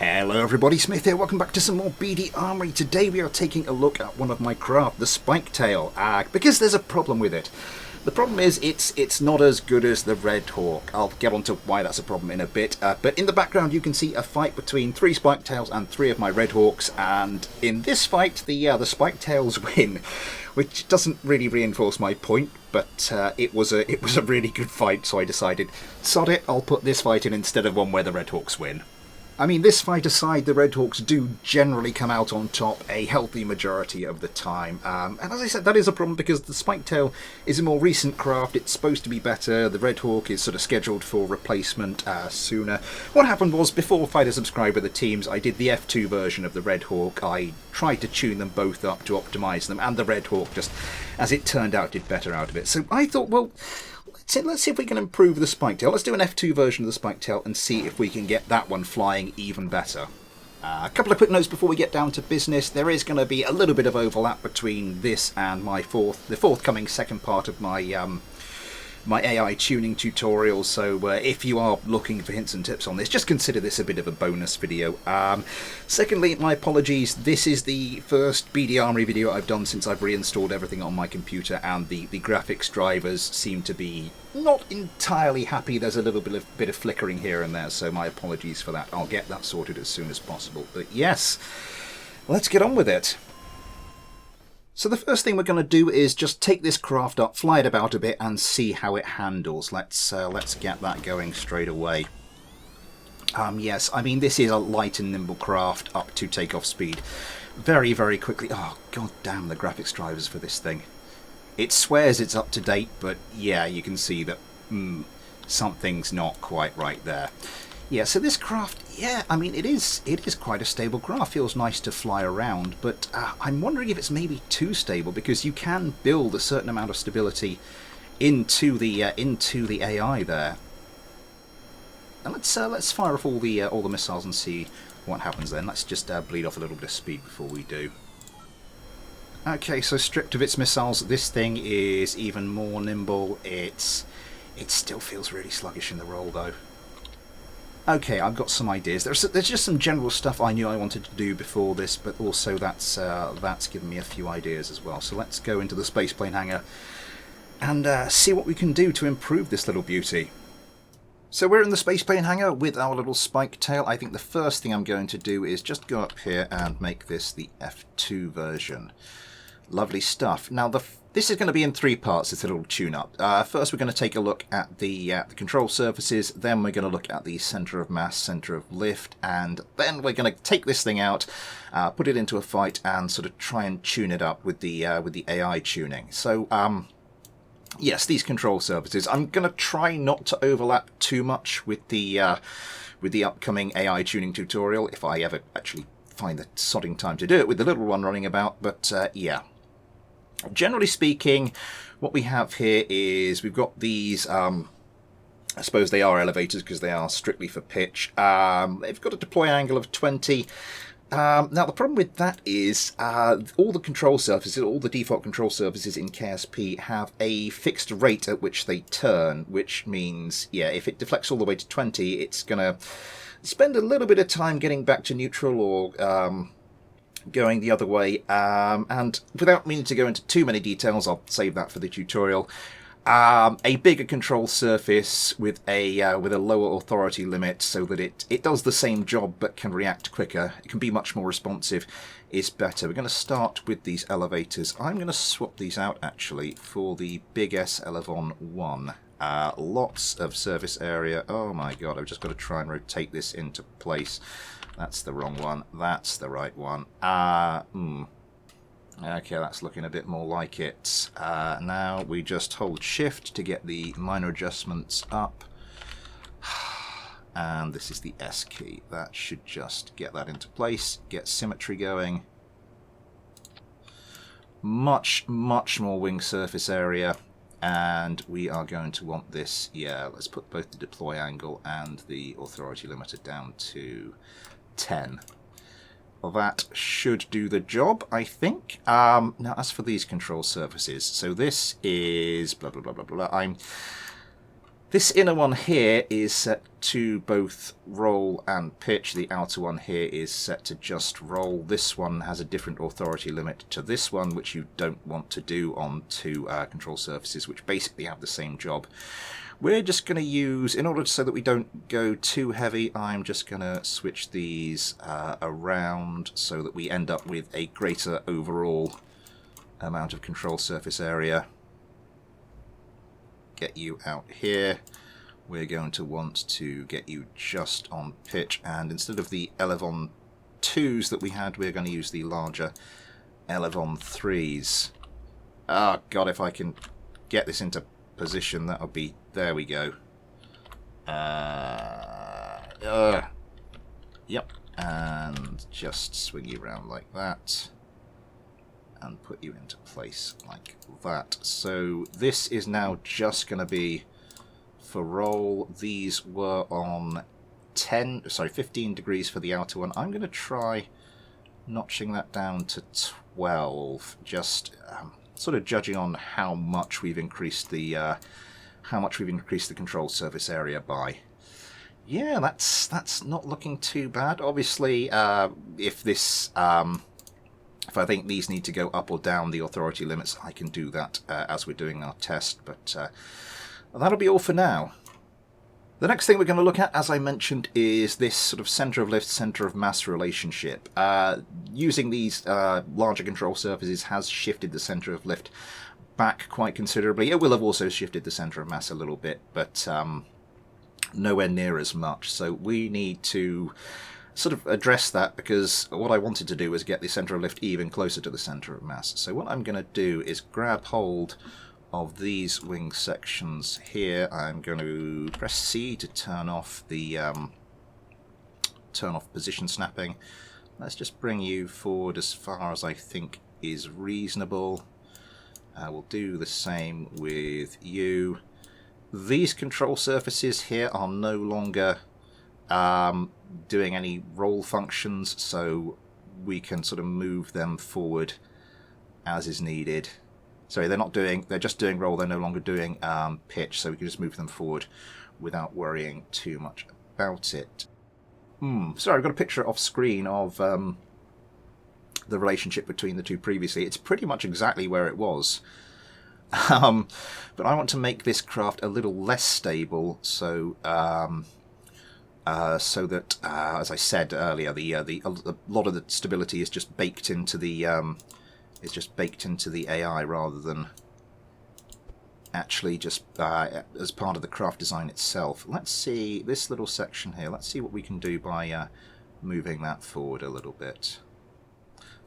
Hello everybody, Smith here, welcome back to some more BD Armory. Today we are taking a look at one of my craft, the Spiketail, because there's a problem with it. The problem is it's not as good as the Red Hawk. I'll get onto why that's a problem in a bit, but in the background you can see a fight between 3 Spiketails and 3 of my Red Hawks, and in this fight the Spiketails win, which doesn't really reinforce my point, but it was a really good fight, so I decided, sod it, I'll put this fight in instead of one where the Red Hawks win. I mean, this fight aside, the Red Hawks do generally come out on top a healthy majority of the time. And as I said, that is a problem because the Spiketail is a more recent craft. It's supposed to be better. The Red Hawk is sort of scheduled for replacement sooner. What happened was, before Fighter Subscribe with the teams, I did the F2 version of the Red Hawk. I tried to tune them both up to optimize them, and the Red Hawk just, as it turned out, did better out of it. So I thought, well, let's see if we can improve the Spiketail. Let's do an F2 version of the Spiketail and see if we can get that one flying even better. A couple of quick notes before we get down to business. There is going to be a little bit of overlap between this and the forthcoming second part of my my AI tuning tutorial, so if you are looking for hints and tips on this, just consider this a bit of a bonus video. Secondly, my apologies, this is the first BD Armory video I've done since I've reinstalled everything on my computer, and the graphics drivers seem to be not entirely happy. There's a little bit of flickering here and there, so my apologies for that. I'll get that sorted as soon as possible. But yes, let's get on with it. So the first thing we're going to do is just take this craft up, fly it about a bit, and see how it handles. Let's get that going straight away. Yes, I mean, this is a light and nimble craft up to takeoff speed. Very, very quickly. Oh, god damn the graphics drivers for this thing. It swears it's up to date, but yeah, you can see that something's not quite right there. Yeah, so this craft, yeah, I mean, it is quite a stable craft. Feels nice to fly around, but I'm wondering if it's maybe too stable, because you can build a certain amount of stability into the AI there. And let's fire off all the missiles and see what happens then. Let's just bleed off a little bit of speed before we do. Okay, so stripped of its missiles, this thing is even more nimble. It still feels really sluggish in the roll though. Okay, I've got some ideas. There's just some general stuff I knew I wanted to do before this, but also that's given me a few ideas as well. So let's go into the spaceplane hangar and see what we can do to improve this little beauty. So we're in the spaceplane hangar with our little Spiketail. I think the first thing I'm going to do is just go up here and make this the F2 version. Lovely stuff. Now this is going to be in 3 parts, this little tune-up. First we're going to take a look at the control surfaces, then we're going to look at the centre of mass, centre of lift, and then we're going to take this thing out, put it into a fight, and sort of try and tune it up with the AI tuning. So yes, these control surfaces. I'm going to try not to overlap too much with the upcoming AI tuning tutorial, if I ever actually find the sodding time to do it with the little one running about, but yeah. Generally speaking, what we have here is we've got these, I suppose they are elevators because they are strictly for pitch. They've got a deploy angle of 20. Now the problem with that is all the control surfaces, all the default control surfaces in KSP have a fixed rate at which they turn, which means, yeah, if it deflects all the way to 20, it's going to spend a little bit of time getting back to neutral or going the other way, and without meaning to go into too many details, I'll save that for the tutorial. A bigger control surface with a lower authority limit, so that it does the same job but can react quicker, it can be much more responsive, is better. We're going to start with these elevators. I'm going to swap these out actually for the Big S Elevon 1. Lots of surface area. Oh my god, I've just got to try and rotate this into place. That's the wrong one. That's the right one. Okay, that's looking a bit more like it. Now we just hold shift to get the minor adjustments up. And this is the S key. That should just get that into place, get symmetry going. Much, much more wing surface area. And we are going to want this, yeah, let's put both the deploy angle and the authority limiter down to 10. Well, that should do the job, I think. Now, as for these control surfaces, so this is blah, blah, blah, blah, blah. This inner one here is set to both roll and pitch. The outer one here is set to just roll. This one has a different authority limit to this one, which you don't want to do on two control surfaces, which basically have the same job. We're just going to use, in order so that we don't go too heavy, I'm just going to switch these around so that we end up with a greater overall amount of control surface area. Get you out here. We're going to want to get you just on pitch, and instead of the Elevon 2s that we had, we're going to use the larger Elevon 3s. Oh god, if I can get this into position, that'll be... there we go. Yep, and just swing you around like that. And put you into place like that. So this is now just going to be for roll. These were on 15 degrees for the outer one. I'm going to try notching that down to 12, just sort of judging on how much we've increased the control surface area by. Yeah, that's not looking too bad. Obviously, if I think these need to go up or down the authority limits, I can do that as we're doing our test, but that'll be all for now. The next thing we're going to look at, as I mentioned, is this sort of centre of lift, centre of mass relationship. Using these larger control surfaces has shifted the centre of lift back quite considerably. It will have also shifted the centre of mass a little bit, but nowhere near as much. So we need to sort of address that, because what I wanted to do was get the centre of lift even closer to the centre of mass. So what I'm going to do is grab hold of these wing sections here. I'm going to press C to turn off the position snapping. Let's just bring you forward as far as I think is reasonable. We'll do the same with you. These control surfaces here are no longer doing any roll functions, so we can sort of move them forward as is needed. Sorry, they're just doing roll, they're no longer doing pitch, so we can just move them forward without worrying too much about it. Sorry, I've got a picture off screen of the relationship between the two previously. It's pretty much exactly where it was. But I want to make this craft a little less stable, so that, as I said earlier, a lot of the stability is just baked into the AI rather than actually just as part of the craft design itself. Let's see this little section here. Let's see what we can do by moving that forward a little bit.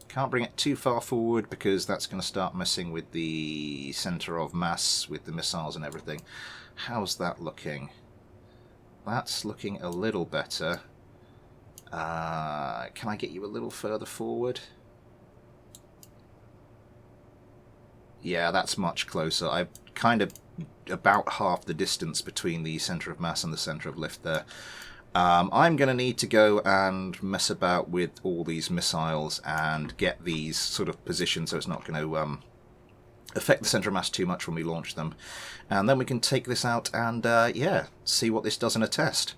Can't bring it too far forward because that's going to start messing with the centre of mass with the missiles and everything. How's that looking? That's looking a little better. Can I get you a little further forward? Yeah, that's much closer. I've kind of about half the distance between the centre of mass and the centre of lift there. I'm going to need to go and mess about with all these missiles and get these sort of positioned so it's not going to affect the centre of mass too much when we launch them. And then we can take this out and, yeah, see what this does in a test.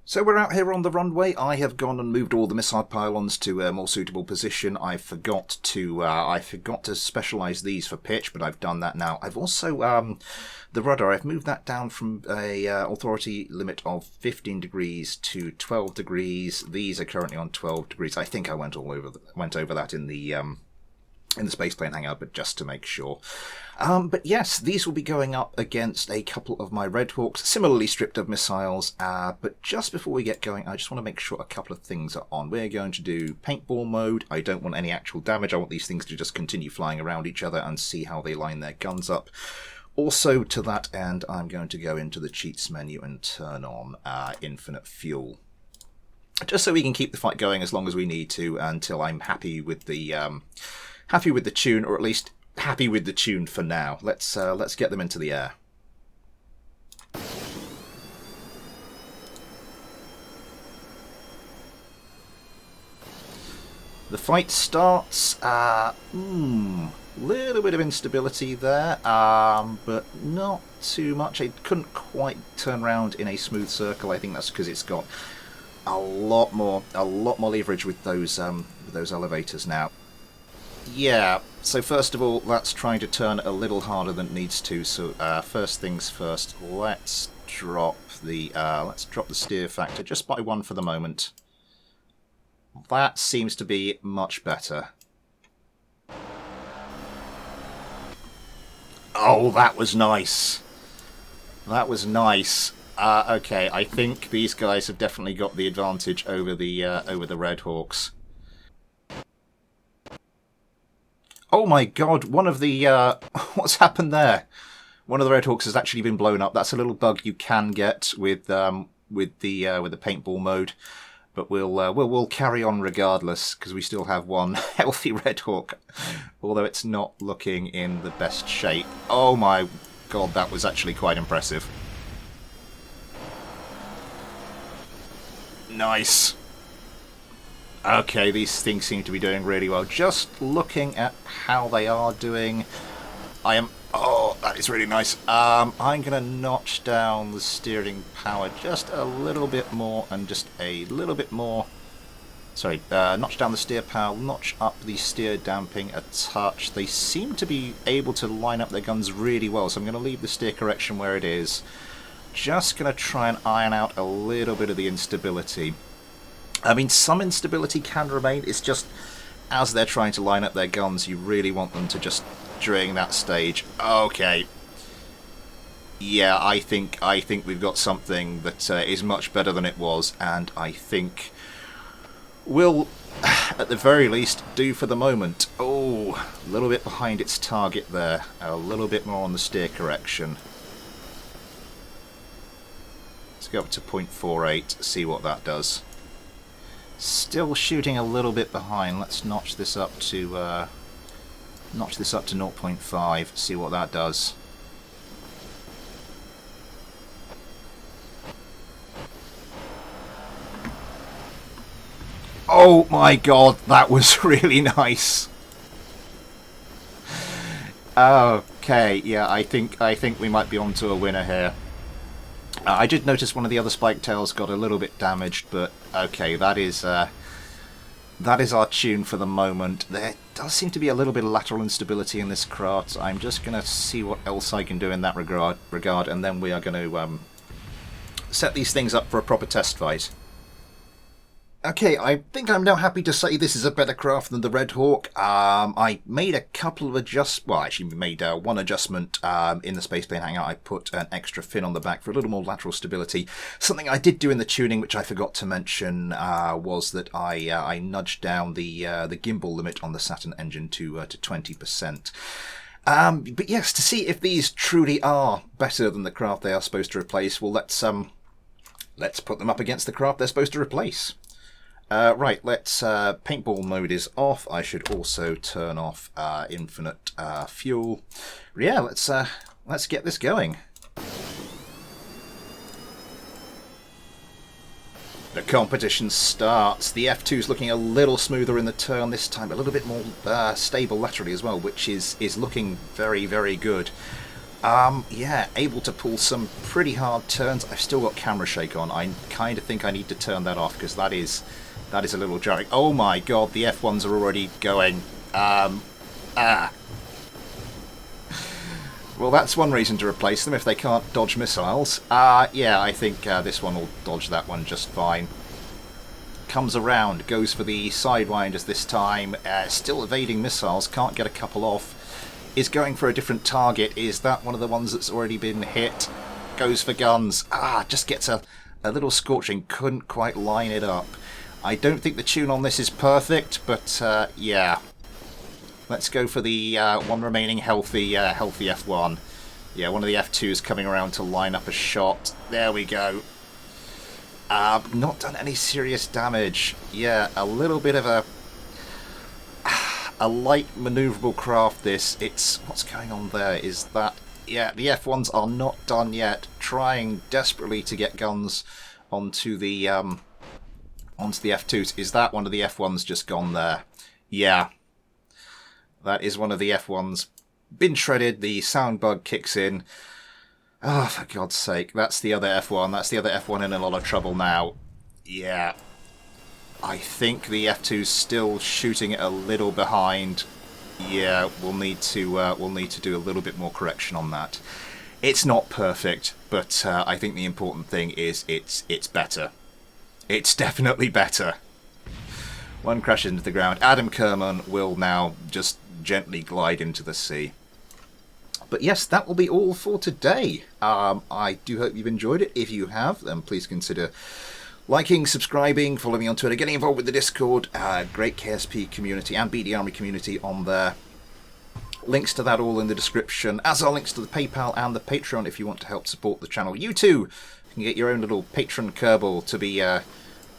So we're out here on the runway. I have gone and moved all the missile pylons to a more suitable position. I forgot to specialise these for pitch, but I've done that now. I've also the rudder. I've moved that down from a authority limit of 15 degrees to 12 degrees. These are currently on 12 degrees. I think I went over that in the spaceplane hangout, but just to make sure. But yes, these will be going up against a couple of my Red Hawks, similarly stripped of missiles. But just before we get going, I just want to make sure a couple of things are on. We're going to do paintball mode. I don't want any actual damage. I want these things to just continue flying around each other and see how they line their guns up. Also, to that end, I'm going to go into the cheats menu and turn on infinite fuel. Just so we can keep the fight going as long as we need to until I'm happy with the tune, or at least happy with the tune for now. Let's get them into the air. The fight starts. Little bit of instability there, but not too much. It couldn't quite turn around in a smooth circle. I think that's because it's got a lot more leverage with those elevators now. Yeah. So first of all, that's trying to turn a little harder than it needs to. So first things first, let's drop the steer factor just by 1 for the moment. That seems to be much better. Oh, that was nice. That was nice. Okay, I think these guys have definitely got the advantage over the Red Hawks. Oh my God! One of the what's happened there? One of the Red Hawks has actually been blown up. That's a little bug you can get with the paintball mode. But we'll carry on regardless, because we still have one healthy Red Hawk, although it's not looking in the best shape. Oh my God, that was actually quite impressive. Nice. Okay, these things seem to be doing really well. Just looking at how they are doing, I am... Oh, that is really nice. I'm going to notch down the steering power just a little bit more and just a little bit more. Sorry, notch down the steer power, notch up the steer damping a touch. They seem to be able to line up their guns really well, so I'm going to leave the steer correction where it is. Just going to try and iron out a little bit of the instability. I mean, some instability can remain. It's just as they're trying to line up their guns, you really want them to just... during that stage. Okay. Yeah, I think we've got something that is much better than it was, and I think will, at the very least, do for the moment. Oh, a little bit behind its target there. A little bit more on the steer correction. Let's go up to 0.48, see what that does. Still shooting a little bit behind. Let's notch this up to 0.5, see what that does. Oh my God, that was really nice. Okay, yeah, I think we might be onto a winner here. I did notice one of the other Spiketails got a little bit damaged, but okay, that is our tune for the moment. There does seem to be a little bit of lateral instability in this craft. I'm just going to see what else I can do in that regard, and then we are going to set these things up for a proper test fight. Okay, I think I'm now happy to say this is a better craft than the Red Hawk. I made a couple of adjustments. Well, actually made one adjustment in the Space Plane Hangar. I put an extra fin on the back for a little more lateral stability. Something I did do in the tuning, which I forgot to mention, was that I nudged down the gimbal limit on the Saturn engine to 20%. But yes, to see if these truly are better than the craft they are supposed to replace, well, let's put them up against the craft they're supposed to replace. Right, paintball mode is off. I should also turn off infinite fuel. Yeah, let's get this going. The competition starts. The F2's looking a little smoother in the turn this time, a little bit more stable laterally as well, which is looking very, very good. Yeah, able to pull some pretty hard turns. I've still got camera shake on. I kind of think I need to turn that off because that is a little jarring. Oh my God, the F1s are already going. Well, that's one reason to replace them if they can't dodge missiles. Yeah, I think this one will dodge that one just fine. Comes around, goes for the sidewinders this time. Still evading missiles, can't get a couple off. Is going for a different target. Is that one of the ones that's already been hit? Goes for guns. Just gets a little scorching. Couldn't quite line it up. I don't think the tune on this is perfect, but yeah. Let's go for the one remaining healthy F1. Yeah, one of the F2s coming around to line up a shot. There we go. Not done any serious damage. Yeah, a little bit of a light maneuverable craft this. It's... what's going on there is that... yeah, the F1s are not done yet. Trying desperately to get guns onto the F2s. Is that one of the F1s just gone there? Yeah. That is one of the F1s. Been shredded, the sound bug kicks in. Oh, for God's sake, that's the other F1. That's the other F1 in a lot of trouble now. Yeah. I think the F2's still shooting it a little behind. Yeah, we'll need to do a little bit more correction on that. It's not perfect, but I think the important thing is it's better. It's definitely better. One crashes into the ground. Adam Kerman will now just gently glide into the sea. But yes, that will be all for today. I do hope you've enjoyed it. If you have, then please consider liking, subscribing, follow me on Twitter, getting involved with the Discord, great KSP community and BD Armory community on there. Links to that all in the description, as are links to the PayPal and the Patreon if you want to help support the channel. You too can get your own little patron Kerbal to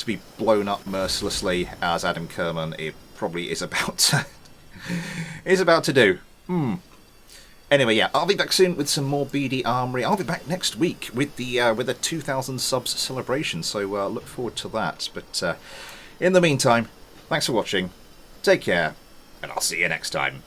be blown up mercilessly, as Adam Kerman probably is about to do. Anyway, yeah, I'll be back soon with some more BD Armory. I'll be back next week with the 2,000 subs celebration, so look forward to that. But in the meantime, thanks for watching, take care, and I'll see you next time.